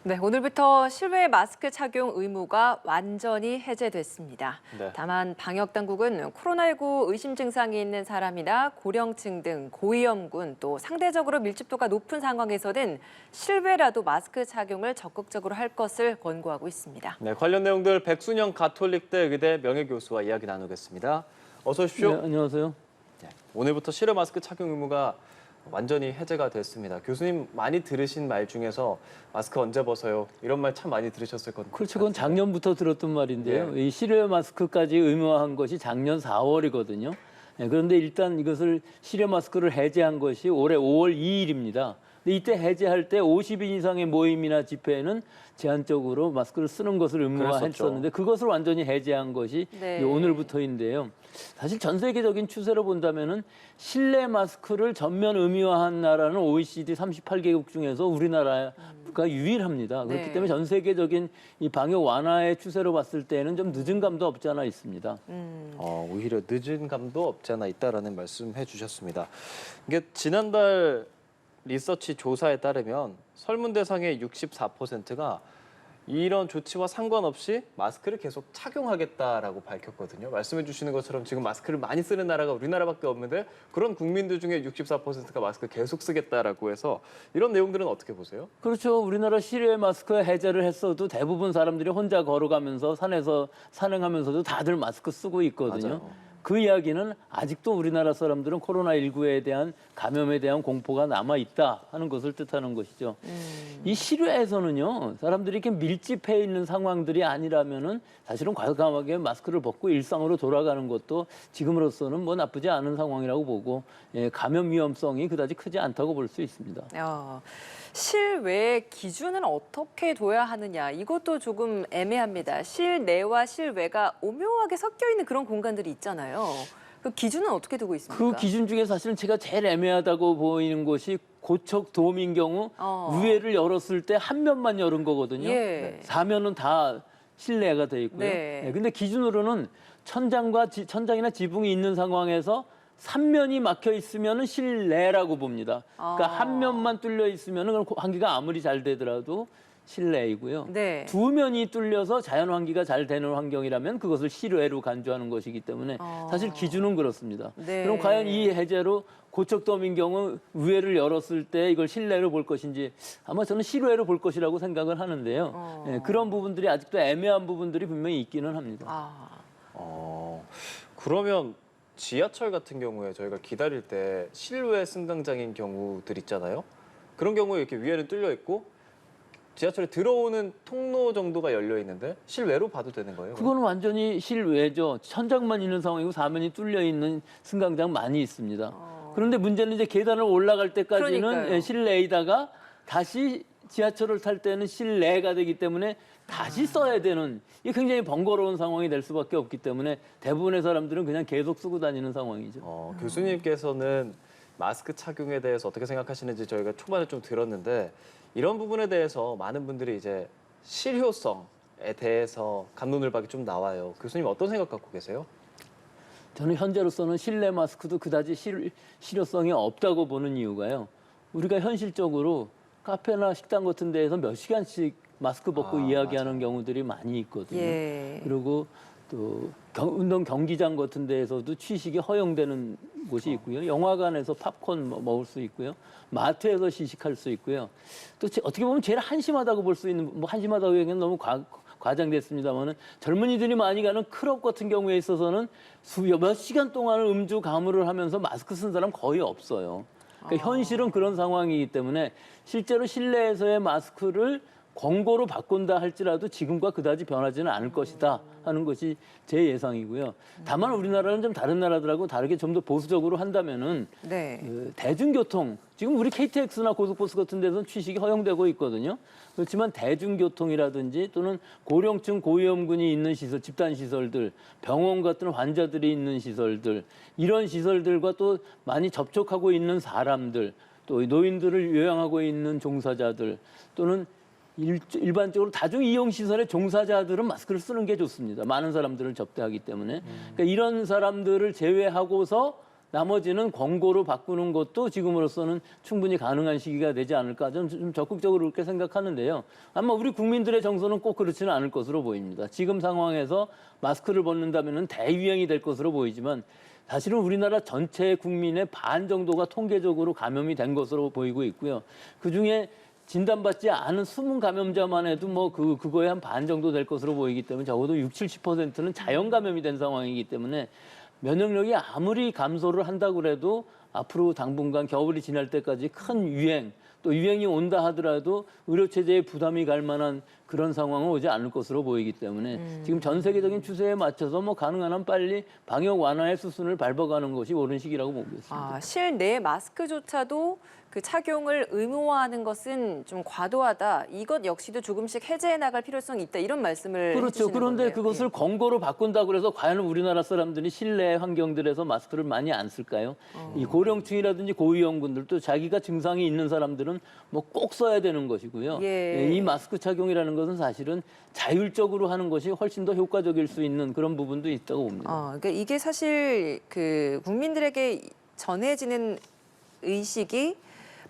네, 오늘부터 실외 마스크 착용 의무가 완전히 해제됐습니다. 네. 다만 방역 당국은 코로나19 의심 증상이 있는 사람이나 고령층 등 고위험군 또 상대적으로 밀집도가 높은 상황에서는 실외라도 마스크 착용을 적극적으로 할 것을 권고하고 있습니다. 네, 관련 내용들 백순영 가톨릭대 의대 명예교수와 이야기 나누겠습니다. 어서 오십시오. 네, 안녕하세요. 네, 오늘부터 실외 마스크 착용 의무가 완전히 해제가 됐습니다. 교수님 많이 들으신 말 중에서 마스크 언제 벗어요? 이런 말 참 많이 들으셨을 것 같아요. 그렇죠. 그건 작년부터 들었던 말인데요. 네. 이 실외 마스크까지 의무화한 것이 작년 4월이거든요. 그런데 일단 이것을 실외 마스크를 해제한 것이 올해 5월 2일입니다. 근데 이때 해제할 때 50인 이상의 모임이나 집회에는 제한적으로 마스크를 쓰는 것을 의무화했었는데 그것을 완전히 해제한 것이 네. 오늘부터인데요. 사실 전 세계적인 추세로 본다면은 실내 마스크를 전면 의무화한 나라는 OECD 38개국 중에서 우리나라가 유일합니다. 그렇기 네. 때문에 전 세계적인 이 방역 완화의 추세로 봤을 때는 좀 늦은 감도 없지 않아 있습니다. 오히려 늦은 감도 없지 않아 있다라는 말씀해 주셨습니다. 이게 지난달 리서치 조사에 따르면 설문 대상의 64%가 이런 조치와 상관없이 마스크를 계속 착용하겠다라고 밝혔거든요. 말씀해 주시는 것처럼 지금 마스크를 많이 쓰는 나라가 우리나라밖에 없는데 그런 국민들 중에 64%가 마스크 계속 쓰겠다라고 해서 이런 내용들은 어떻게 보세요? 그렇죠. 우리나라 실외 마스크 해제를 했어도 대부분 사람들이 혼자 걸어가면서 산에서 산행하면서도 다들 마스크 쓰고 있거든요. 맞아요. 그 이야기는 아직도 우리나라 사람들은 코로나19에 대한 감염에 대한 공포가 남아있다 하는 것을 뜻하는 것이죠. 이 실외에서는요, 사람들이 이렇게 밀집해 있는 상황들이 아니라면은 사실은 과감하게 마스크를 벗고 일상으로 돌아가는 것도 지금으로서는 뭐 나쁘지 않은 상황이라고 보고 감염 위험성이 그다지 크지 않다고 볼 수 있습니다. 실외 기준은 어떻게 둬야 하느냐 이것도 조금 애매합니다. 실내와 실외가 오묘하게 섞여 있는 그런 공간들이 있잖아요. 그 기준은 어떻게 두고 있습니까? 그 기준 중에 사실은 제가 제일 애매하다고 보이는 것이 고척 돔인 경우 위에를 열었을 때 한 면만 열은 거거든요. 예. 사면은 다 실내가 돼 있고요. 네. 근데 기준으로는 천장이나 지붕이 있는 상황에서 3면이 막혀 있으면은 실내라고 봅니다. 그러니까 한 면만 뚫려 있으면은 환기가 아무리 잘 되더라도 실내이고요. 네. 두 면이 뚫려서 자연 환기가 잘 되는 환경이라면 그것을 실외로 간주하는 것이기 때문에 사실 기준은 그렇습니다. 네. 그럼 과연 이 해제로 고척돔인 경우 위에를 열었을 때 이걸 실내로 볼 것인지 아마 저는 실외로 볼 것이라고 생각을 하는데요. 그런 부분들이 아직도 애매한 부분들이 분명히 있기는 합니다. 그러면 지하철 같은 경우에 저희가 기다릴 때 실외 승강장인 경우들 있잖아요. 그런 경우에 이렇게 위에는 뚫려 있고 지하철에 들어오는 통로 정도가 열려 있는데 실외로 봐도 되는 거예요? 그거는 완전히 실외죠. 천장만 있는 상황이고 사면이 뚫려 있는 승강장 많이 있습니다. 그런데 문제는 이제 계단을 올라갈 때까지는 그러니까요. 실내에다가 다시 지하철을 탈 때는 실내가 되기 때문에 다시 써야 되는 이게 굉장히 번거로운 상황이 될 수밖에 없기 때문에 대부분의 사람들은 그냥 계속 쓰고 다니는 상황이죠. 교수님께서는 마스크 착용에 대해서 어떻게 생각하시는지 저희가 초반에 좀 들었는데 이런 부분에 대해서 많은 분들이 이제 실효성에 대해서 갑론을박이 좀 나와요. 교수님 어떤 생각 갖고 계세요? 저는 현재로서는 실내 마스크도 그다지 실효성이 없다고 보는 이유가요. 우리가 현실적으로 카페나 식당 같은 데에서 몇 시간씩 마스크 벗고 이야기하는 경우들이 많이 있거든요. 예. 그리고 또 운동 경기장 같은 데에서도 취식이 허용되는 곳이 있고요. 영화관에서 팝콘 먹을 수 있고요. 마트에서 시식할 수 있고요. 또 어떻게 보면 제일 한심하다고 볼 수 있는, 뭐 한심하다고 얘기하면 너무 과장됐습니다만은 젊은이들이 많이 가는 클럽 같은 경우에 있어서는 몇 시간 동안 음주 가무를 하면서 마스크 쓴 사람 거의 없어요. 그러니까 현실은 그런 상황이기 때문에 실제로 실내에서의 마스크를 권고로 바꾼다 할지라도 지금과 그다지 변하지는 않을 것이다 하는 것이 제 예상이고요. 다만 우리나라는 좀 다른 나라들하고 다르게 좀 더 보수적으로 한다면은 네. 그 대중교통 지금 우리 KTX나 고속버스 같은 데서는 취식이 허용되고 있거든요. 그렇지만 대중교통이라든지 또는 고령층 고위험군이 있는 시설, 집단 시설들, 병원 같은 환자들이 있는 시설들 이런 시설들과 또 많이 접촉하고 있는 사람들, 또 노인들을 요양하고 있는 종사자들 또는 일반적으로 다중 이용 시설의 종사자들은 마스크를 쓰는 게 좋습니다. 많은 사람들을 접대하기 때문에. 그러니까 이런 사람들을 제외하고서 나머지는 권고로 바꾸는 것도 지금으로서는 충분히 가능한 시기가 되지 않을까 좀 적극적으로 그렇게 생각하는데요. 아마 우리 국민들의 정서는 꼭 그렇지는 않을 것으로 보입니다. 지금 상황에서 마스크를 벗는다면 대유행이 될 것으로 보이지만 사실은 우리나라 전체 국민의 반 정도가 통계적으로 감염이 된 것으로 보이고 있고요. 그중에 진단받지 않은 숨은 감염자만 해도 뭐 그거의 한 반 정도 될 것으로 보이기 때문에 적어도 60~70%는 자연 감염이 된 상황이기 때문에 면역력이 아무리 감소를 한다고 해도 앞으로 당분간 겨울이 지날 때까지 큰 유행, 또 유행이 온다 하더라도 의료체제에 부담이 갈 만한 그런 상황은 오지 않을 것으로 보이기 때문에 지금 전 세계적인 추세에 맞춰서 뭐 가능한 한 빨리 방역 완화의 수순을 밟아가는 것이 옳은 시기라고 보겠습니다. 실내 마스크조차도 그 착용을 의무화하는 것은 좀 과도하다. 이것 역시도 조금씩 해제해 나갈 필요성이 있다. 이런 말씀을 그렇죠. 해주시는 그런데 건데요. 그것을 권고로 바꾼다고 해서 과연 우리나라 사람들이 실내 환경들에서 마스크를 많이 안 쓸까요? 이 고령층이라든지 고위험군들도 자기가 증상이 있는 사람들은 뭐 꼭 써야 되는 것이고요. 예. 이 마스크 착용이라는 것은 사실은 자율적으로 하는 것이 훨씬 더 효과적일 수 있는 그런 부분도 있다고 봅니다. 그러니까 이게 사실 그 국민들에게 전해지는 의식이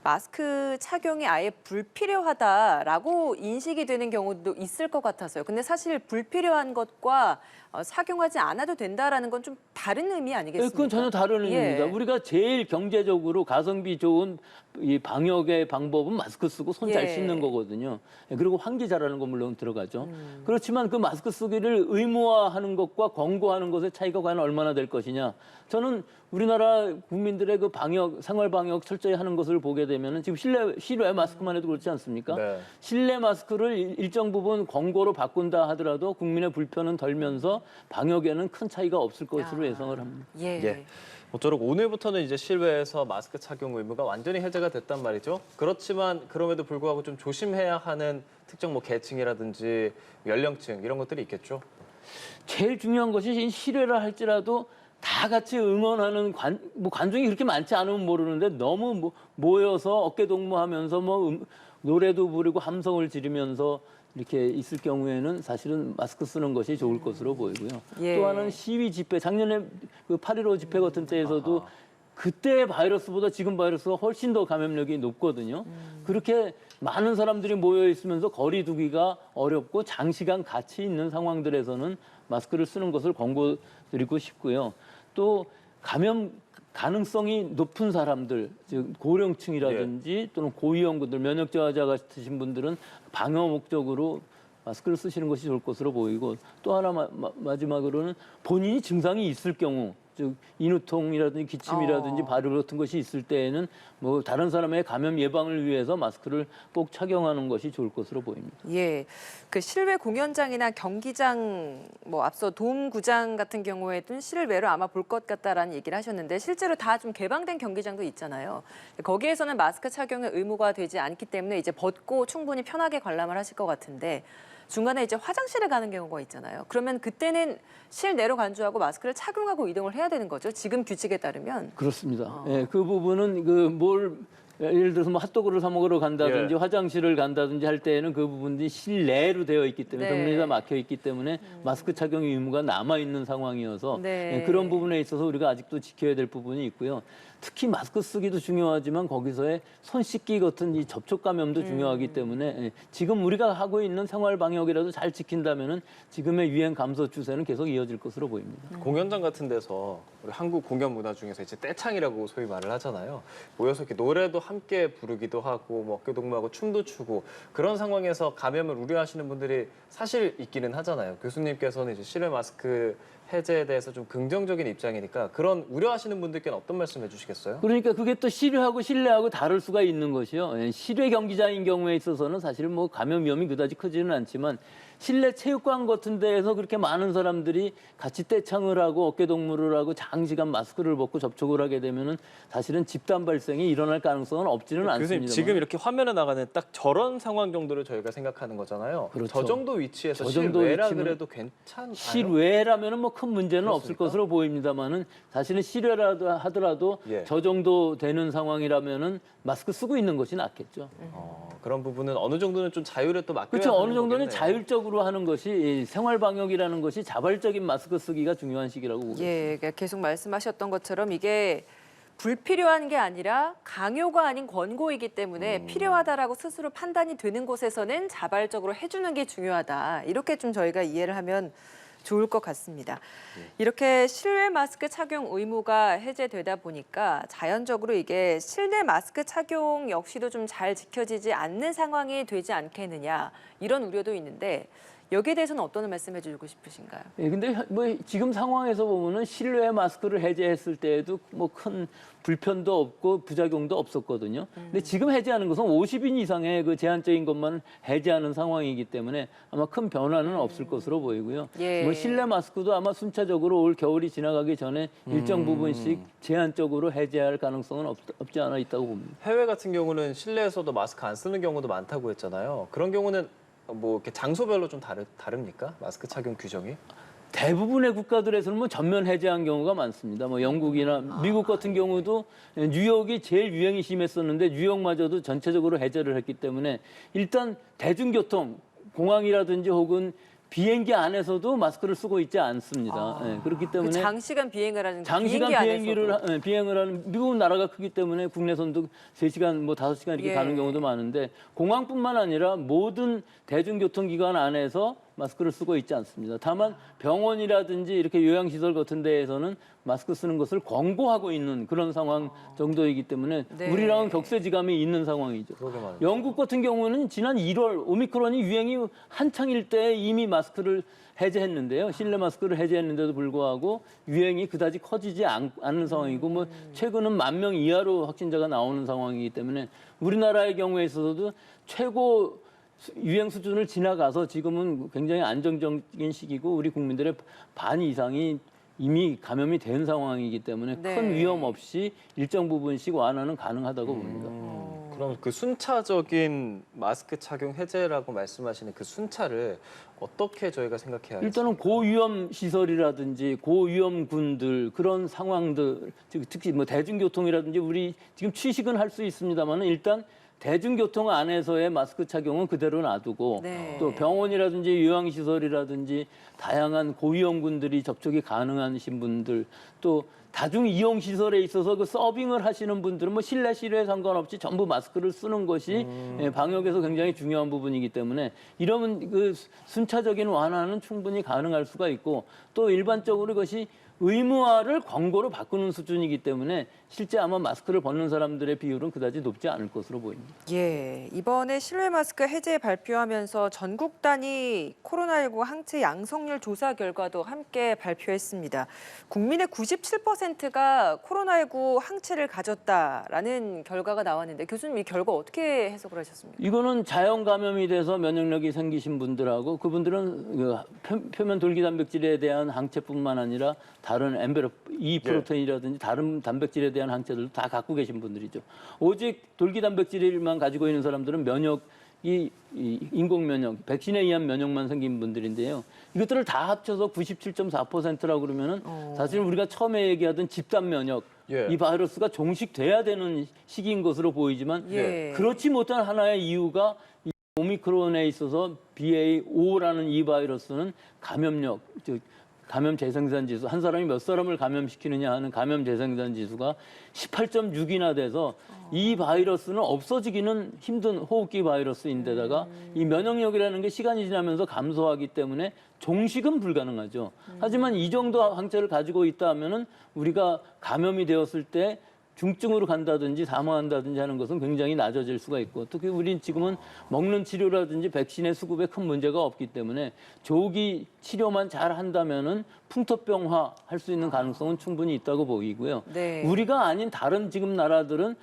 마스크 착용이 아예 불필요하다라고 인식이 되는 경우도 있을 것 같아서요. 근데 사실 불필요한 것과 착용하지 않아도 된다라는 건 좀 다른 의미 아니겠습니까? 그건 전혀 다른 의미입니다. 예. 우리가 제일 경제적으로 가성비 좋은 이 방역의 방법은 마스크 쓰고 손 잘 예. 씻는 거거든요. 그리고 환기 잘하는 건 물론 들어가죠. 그렇지만 그 마스크 쓰기를 의무화하는 것과 권고하는 것의 차이가 과연 얼마나 될 것이냐. 저는 우리나라 국민들의 그 방역, 생활 방역 철저히 하는 것을 보게 되면은 지금 실외 마스크만 해도 그렇지 않습니까? 네. 실내 마스크를 일정 부분 권고로 바꾼다 하더라도 국민의 불편은 덜면서 방역에는 큰 차이가 없을 것으로 예상을 합니다. 예. 예. 모쪼록 오늘부터는 이제 실외에서 마스크 착용 의무가 완전히 해제가 됐단 말이죠. 그렇지만 그럼에도 불구하고 좀 조심해야 하는 특정 뭐 계층이라든지 연령층 이런 것들이 있겠죠. 제일 중요한 것이 이 실외를 할지라도 다 같이 응원하는 관중이 그렇게 많지 않으면 모르는데 너무 모여서 어깨동무하면서 노래도 부르고 함성을 지르면서 이렇게 있을 경우에는 사실은 마스크 쓰는 것이 좋을 것으로 보이고요. 예. 또 하나는 시위 집회, 작년에 그 8.15 집회 같은 때에서도 그때 바이러스보다 지금 바이러스가 훨씬 더 감염력이 높거든요. 그렇게 많은 사람들이 모여 있으면서 거리 두기가 어렵고 장시간 같이 있는 상황들에서는 마스크를 쓰는 것을 권고드리고 싶고요. 또 감염 가능성이 높은 사람들, 즉 고령층이라든지 또는 고위험군들, 면역 저하자가 있으신 분들은 방어 목적으로 마스크를 쓰시는 것이 좋을 것으로 보이고 또 하나 마지막으로는 본인이 증상이 있을 경우 즉 인후통이라든지 기침이라든지 발열 같은 것이 있을 때에는 뭐 다른 사람의 감염 예방을 위해서 마스크를 꼭 착용하는 것이 좋을 것으로 보입니다. 예, 그 실외 공연장이나 경기장, 뭐 앞서 돔구장 같은 경우에도 실외로 아마 볼 것 같다라는 얘기를 하셨는데 실제로 다 좀 개방된 경기장도 있잖아요. 거기에서는 마스크 착용이 의무가 되지 않기 때문에 이제 벗고 충분히 편하게 관람을 하실 것 같은데 중간에 이제 화장실에 가는 경우가 있잖아요. 그러면 그때는 실내로 간주하고 마스크를 착용하고 이동을 해야 되는 거죠. 지금 규칙에 따르면. 그렇습니다. 예, 그 부분은 예를 들어서 뭐 핫도그를 사 먹으러 간다든지 예. 화장실을 간다든지 할 때에는 그 부분이 실내로 되어 있기 때문에 네. 정리가 막혀 있기 때문에 마스크 착용 의무가 남아 있는 상황이어서 네. 예, 그런 부분에 있어서 우리가 아직도 지켜야 될 부분이 있고요. 특히 마스크 쓰기도 중요하지만 거기서의 손 씻기 같은 이 접촉 감염도 중요하기 때문에 예, 지금 우리가 하고 있는 생활 방역이라도 잘 지킨다면은 지금의 유행 감소 추세는 계속 이어질 것으로 보입니다. 공연장 같은 데서 우리 한국 공연 문화 중에서 이제 떼창이라고 소위 말을 하잖아요. 모여서 이렇게 노래도 함께 부르기도 하고 뭐 어깨동무하고 춤도 추고 그런 상황에서 감염을 우려하시는 분들이 사실 있기는 하잖아요. 교수님께서는 이제 실외 마스크 해제에 대해서 좀 긍정적인 입장이니까 그런 우려하시는 분들께는 어떤 말씀 해주시겠어요? 그러니까 그게 또 실외하고 실내하고 다를 수가 있는 것이요. 예, 실외 경기장인 경우에 있어서는 사실 뭐 감염 위험이 그다지 크지는 않지만 실내 체육관 같은 데에서 그렇게 많은 사람들이 같이 떼창을 하고 어깨동무를 하고 장시간 마스크를 벗고 접촉을 하게 되면은 사실은 집단 발생이 일어날 가능성은 없지는 교수님 않습니다. 지금 이렇게 화면에 나가는 딱 저런 상황 정도를 저희가 생각하는 거잖아요. 그렇죠. 저 정도 위치에서 저 정도 실외라 위치면 그래도 괜찮아요? 실외라면은 뭐 큰 문제는 없을 그렇습니까? 것으로 보입니다만은 사실은 실외라도 하더라도 예. 저 정도 되는 상황이라면은 마스크 쓰고 있는 것이 낫겠죠. 그런 부분은 어느 정도는 좀 자율에 또 맡겨야 그렇죠. 하는 어느 정도는 거겠네요. 자율적으로 하는 것이 이 생활 방역이라는 것이 자발적인 마스크 쓰기가 중요한 시기라고 보고 있습니다. 예, 그러니까 계속 말씀하셨던 것처럼 이게 불필요한 게 아니라 강요가 아닌 권고이기 때문에 필요하다라고 스스로 판단이 되는 곳에서는 자발적으로 해주는 게 중요하다. 이렇게 좀 저희가 이해를 하면 좋을 것 같습니다. 이렇게 실외 마스크 착용 의무가 해제되다 보니까 자연적으로 이게 실내 마스크 착용 역시도 좀 잘 지켜지지 않는 상황이 되지 않겠느냐 이런 우려도 있는데 여기에 대해서는 어떤 말씀해 주고 싶으신가요? 예, 근데 뭐 지금 상황에서 보면은 실외 마스크를 해제했을 때에도 뭐 큰 불편도 없고 부작용도 없었거든요. 근데 지금 해제하는 것은 50인 이상의 그 제한적인 것만 해제하는 상황이기 때문에 아마 큰 변화는 없을 것으로 보이고요. 예. 뭐 실내 마스크도 아마 순차적으로 올 겨울이 지나가기 전에 일정 부분씩 제한적으로 해제할 가능성은 없지 않아 있다고 봅니다. 해외 같은 경우는 실내에서도 마스크 안 쓰는 경우도 많다고 했잖아요. 그런 경우는 뭐 이렇게 장소별로 좀 다릅니까? 마스크 착용 규정이? 대부분의 국가들에서는 뭐 전면 해제한 경우가 많습니다. 뭐 영국이나 미국 같은 경우도 뉴욕이 제일 유행이 심했었는데 뉴욕마저도 전체적으로 해제를 했기 때문에 일단 대중교통, 공항이라든지 혹은 비행기 안에서도 마스크를 쓰고 있지 않습니다. 예, 그렇기 그 때문에 장시간 비행을 하는 장시간 비행기 안에서도. 비행을 하는 미국은 나라가 크기 때문에 국내선도 3시간 뭐 5시간 이렇게 예. 가는 경우도 많은데 공항뿐만 아니라 모든 대중교통기관 안에서 마스크를 쓰고 있지 않습니다. 다만 병원이라든지 이렇게 요양시설 같은 데에서는 마스크 쓰는 것을 권고하고 있는 그런 상황 정도이기 때문에 네. 우리랑은 격세지감이 있는 상황이죠. 그러게 말이죠. 영국 같은 경우는 지난 1월 오미크론이 유행이 한창일 때 이미 마스크를 해제했는데요. 실내 마스크를 해제했는데도 불구하고 유행이 그다지 커지지 않는 상황이고 뭐 최근은 10,000명 이하로 확진자가 나오는 상황이기 때문에 우리나라의 경우에 있어서도 최고 유행 수준을 지나가서 지금은 굉장히 안정적인 시기고 우리 국민들의 반 이상이 이미 감염이 된 상황이기 때문에 네. 큰 위험 없이 일정 부분씩 완화는 가능하다고 봅니다. 그럼 그 순차적인 마스크 착용 해제라고 말씀하시는 그 순차를 어떻게 저희가 생각해야 할지? 일단은 고위험 시설이라든지 고위험 군들 그런 상황들 특히 뭐 대중교통이라든지 우리 지금 취식은 할 수 있습니다만은 일단 대중교통 안에서의 마스크 착용은 그대로 놔두고 네. 또 병원이라든지 요양시설이라든지 다양한 고위험군들이 접촉이 가능하신 분들 또 다중 이용 시설에 있어서 그 서빙을 하시는 분들은 뭐 실내 실외 상관없이 전부 마스크를 쓰는 것이 방역에서 굉장히 중요한 부분이기 때문에 이러면 그 순차적인 완화는 충분히 가능할 수가 있고 또 일반적으로 이것이 의무화를 권고로 바꾸는 수준이기 때문에 실제 아마 마스크를 벗는 사람들의 비율은 그다지 높지 않을 것으로 보입니다. 예, 이번에 실외 마스크 해제 발표하면서 전국 단위 코로나19 항체 양성률 조사 결과도 함께 발표했습니다. 국민의 97%가 코로나19 항체를 가졌다라는 결과가 나왔는데 교수님 이 결과 어떻게 해석을 하셨습니까? 이거는 자연 감염이 돼서 면역력이 생기신 분들하고 그분들은 그 표면 돌기 단백질에 대한 항체뿐만 아니라 다른 엔베롭 E 프로테인이라든지 다른 단백질에 대한 항체들도 다 갖고 계신 분들이죠. 오직 돌기 단백질만 가지고 있는 사람들은 면역이 인공 면역, 백신에 의한 면역만 생긴 분들인데요. 이것들을 다 합쳐서 97.4%라고 그러면은 사실 우리가 처음에 얘기하던 집단 면역 예. 이 바이러스가 종식돼야 되는 시기인 것으로 보이지만 예. 그렇지 못한 하나의 이유가 이 오미크론에 있어서 BA.5라는 이 바이러스는 감염력, 즉 감염 재생산 지수, 한 사람이 몇 사람을 감염시키느냐 하는 감염 재생산 지수가 18.6이나 돼서 이 바이러스는 없어지기는 힘든 호흡기 바이러스인데다가 이 면역력이라는 게 시간이 지나면서 감소하기 때문에 종식은 불가능하죠. 하지만 이 정도 항체를 가지고 있다 하면은 우리가 감염이 되었을 때 중증으로 간다든지 사망한다든지 하는 것은 굉장히 낮아질 수가 있고 특히 우린 지금은 먹는 치료라든지 백신의 수급에 큰 문제가 없기 때문에 조기 치료만 잘 한다면은 풍토병화 할 수 있는 가능성은 충분히 있다고 보이고요. 네. 우리가 아닌 다른 지금 나라들은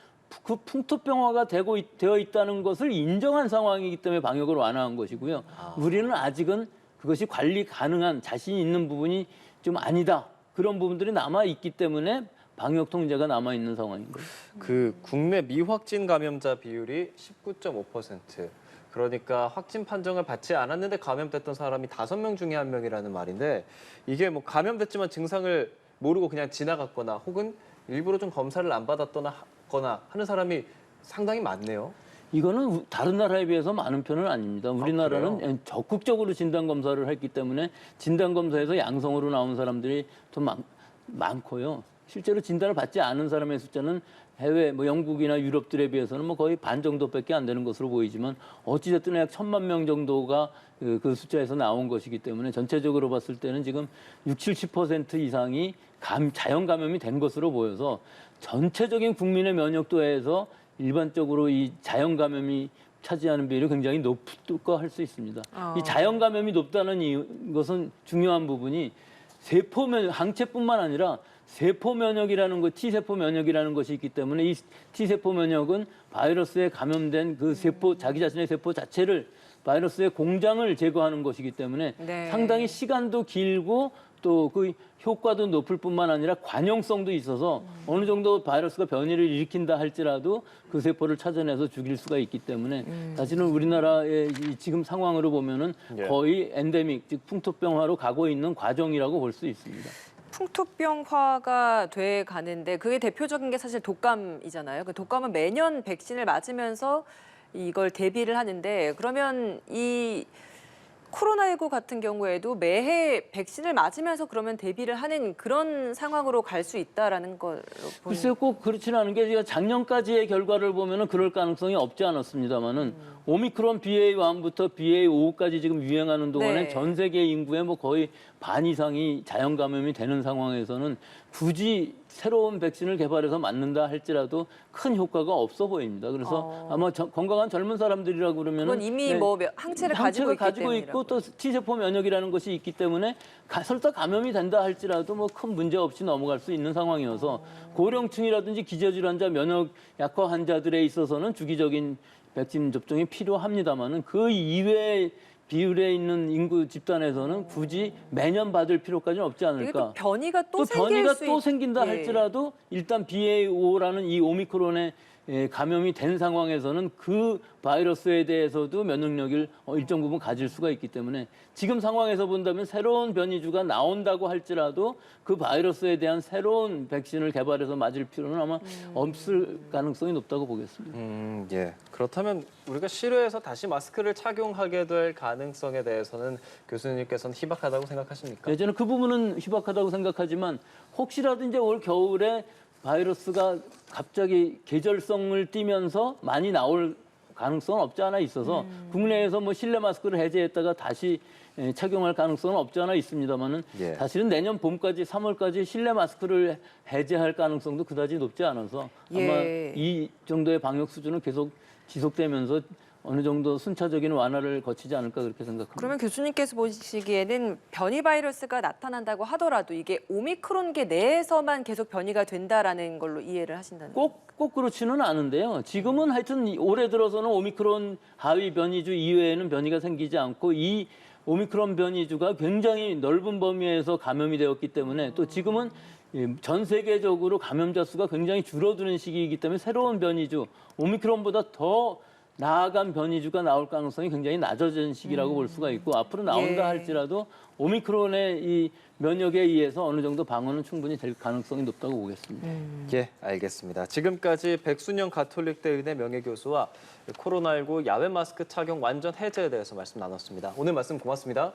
그 풍토병화가 되어 있다는 것을 인정한 상황이기 때문에 방역을 완화한 것이고요. 우리는 아직은 그것이 관리 가능한 자신 있는 부분이 좀 아니다. 그런 부분들이 남아 있기 때문에 방역 통제가 남아 있는 상황인 거죠. 그 국내 미확진 감염자 비율이 19.5%. 그러니까 확진 판정을 받지 않았는데 감염됐던 사람이 5명 중에 1명이라는 말인데 이게 뭐 감염됐지만 증상을 모르고 그냥 지나갔거나 혹은 일부러 좀 검사를 안 받았거나 하는 사람이 상당히 많네요. 이거는 다른 나라에 비해서 많은 편은 아닙니다. 우리나라는 적극적으로 진단 검사를 했기 때문에 진단 검사에서 양성으로 나온 사람들이 더 많고요. 실제로 진단을 받지 않은 사람의 숫자는 해외 뭐 영국이나 유럽들에 비해서는 뭐 거의 반 정도밖에 안 되는 것으로 보이지만 어찌됐든 약 1,000만 명 정도가 그 숫자에서 나온 것이기 때문에 전체적으로 봤을 때는 지금 60~70% 이상이 자연 감염이 된 것으로 보여서 전체적인 국민의 면역도에서 일반적으로 이 자연 감염이 차지하는 비율이 굉장히 높다고 할 수 있습니다. 이 자연 감염이 높다는 것은 중요한 부분이 세포 항체뿐만 아니라 세포 면역이라는 것, T세포 면역이라는 것이 있기 때문에 이 T세포 면역은 바이러스에 감염된 그 세포, 자기 자신의 세포 자체를 바이러스의 공장을 제거하는 것이기 때문에 네. 상당히 시간도 길고 또 그 효과도 높을 뿐만 아니라 관용성도 있어서 어느 정도 바이러스가 변이를 일으킨다 할지라도 그 세포를 찾아내서 죽일 수가 있기 때문에 사실은 우리나라의 이 지금 상황으로 보면은 거의 엔데믹, 즉 풍토병화로 가고 있는 과정이라고 볼 수 있습니다. 풍토병화가 돼 가는데 그게 대표적인 게 사실 독감이잖아요. 그 독감은 매년 백신을 맞으면서 이걸 대비를 하는데 그러면 이 코로나19 같은 경우에도 매해 백신을 맞으면서 그러면 대비를 하는 그런 상황으로 갈 수 있다라는 걸 글쎄요, 꼭 그렇지는 않은 게 제가 작년까지의 결과를 보면은 그럴 가능성이 없지 않았습니다만은 오미크론 BA1부터 BA5까지 지금 유행하는 동안에 네. 전 세계 인구의 뭐 거의 반 이상이 자연 감염이 되는 상황에서는 굳이 새로운 백신을 개발해서 맞는다 할지라도 큰 효과가 없어 보입니다. 그래서 아마 건강한 젊은 사람들이라고 그러면은 그건 이미 뭐 항체를 가지고 있고 또 T세포 면역이라는 것이 있기 때문에 설사 감염이 된다 할지라도 뭐 큰 문제 없이 넘어갈 수 있는 상황이어서 고령층이라든지 기저질환자 면역 약화 환자들에 있어서는 주기적인 백신 접종이 필요합니다만은 그 이외의 비율에 있는 인구 집단에서는 굳이 매년 받을 필요까지는 없지 이게 않을까. 또 변이가 또 또 생길 변이가 수 또 생긴다 예. 할지라도 일단 BA5라는 이 오미크론에 감염이 된 상황에서는 그 바이러스에 대해서도 면역력을 일정 부분 가질 수가 있기 때문에 지금 상황에서 본다면 새로운 변이주가 나온다고 할지라도 그 바이러스에 대한 새로운 백신을 개발해서 맞을 필요는 아마 없을 가능성이 높다고 보겠습니다. 예. 그렇다면 우리가 실외에서 다시 마스크를 착용하게 될 가능성에 대해서는 교수님께서는 희박하다고 생각하십니까? 저는 그 부분은 희박하다고 생각하지만 혹시라도 이제 올 겨울에 바이러스가 갑자기 계절성을 띠면서 많이 나올 가능성은 없지 않아 있어서 국내에서 뭐 실내 마스크를 해제했다가 다시 착용할 가능성은 없지 않아 있습니다만은 예. 사실은 내년 봄까지 3월까지 실내 마스크를 해제할 가능성도 그다지 높지 않아서 아마 예. 이 정도의 방역 수준은 계속 지속되면서 어느 정도 순차적인 완화를 거치지 않을까 그렇게 생각합니다. 그러면 교수님께서 보시기에는 변이 바이러스가 나타난다고 하더라도 이게 오미크론계 내에서만 계속 변이가 된다라는 걸로 이해를 하신다는 거예요? 꼭 그렇지는 않은데요. 지금은 하여튼 올해 들어서는 오미크론 하위 변이주 이외에는 변이가 생기지 않고 이 오미크론 변이주가 굉장히 넓은 범위에서 감염이 되었기 때문에 또 지금은 전 세계적으로 감염자 수가 굉장히 줄어드는 시기이기 때문에 새로운 변이주, 오미크론보다 더 나아간 변이주가 나올 가능성이 굉장히 낮아진 시기라고 볼 수가 있고 앞으로 나온다 예. 할지라도 오미크론의 이 면역에 의해서 어느 정도 방어는 충분히 될 가능성이 높다고 보겠습니다. 예, 알겠습니다. 지금까지 백순영 가톨릭대 의대 명예교수와 코로나19 야외 마스크 착용 완전 해제에 대해서 말씀 나눴습니다. 오늘 말씀 고맙습니다.